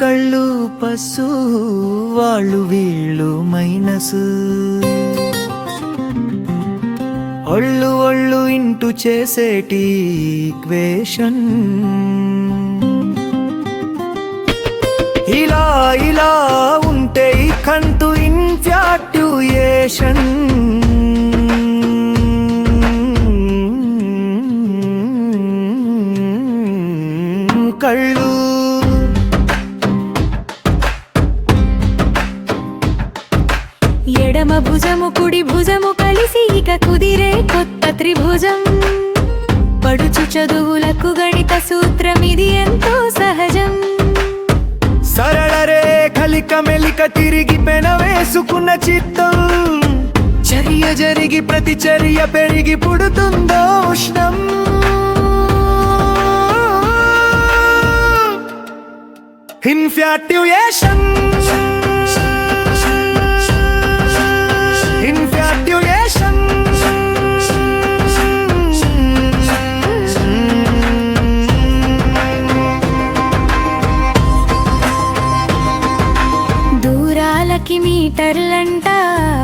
కళ్ళు పస్సు, వాళ్ళు వీళ్ళు మైనస్, ఒళ్ళు ఇంటూ చేసేటి ఈక్వేషన్. ఇలా ఉంటే కంటూ ఇన్ఫ్యాట్యుయేషన్. కళ్ళు ఎడమ భుజము కుడి భుజము కలిసి ఇక కుదిరే కొత్త త్రిభుజం. పడుచు చదువులకు గణిత సూత్రం ఇది ఎంతో సహజం. సరళ రేఖలిక మెలిక తిరిగి పెనవేసుకున్న చిత్తం. చర్య జరిగి ప్రతిచర్య పెరిగి పుడుతుందో ఉష్ణం. ఇన్ఫ్యాట్యుయేషన్, ఇన్ఫ్యాట్యుయేషన్. దూరాలకి మీటర్లంట,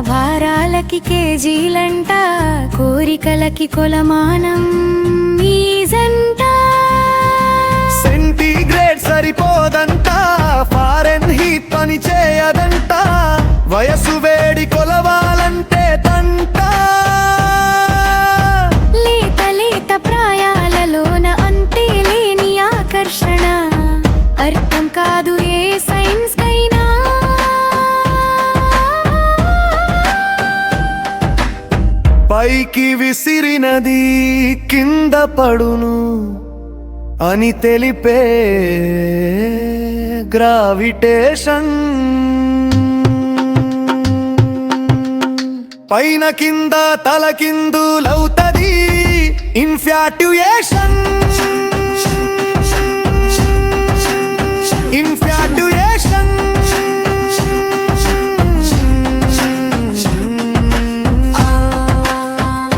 భారాలకి కేజీలంట, కోరికలకి కొలమానం మీజంట. సెంటీగ్రేడ్ సరిపోదంట, ఫారెన్ హీట్ పని చేయదంట, వయసు వేడి కొలవాలంటే తంట. లేత లేత ప్రాయాలలోన అంతే లేని ఆకర్షణ, అర్థం కాదు ఏ సైన్స్ కైనా. పైకి విసిరినది కింద పడును అని తెలిపే గ్రావిటేషన్. పైన కింద తల కిందులవుతది ఇన్ఫ్యాట్యుయేషన్.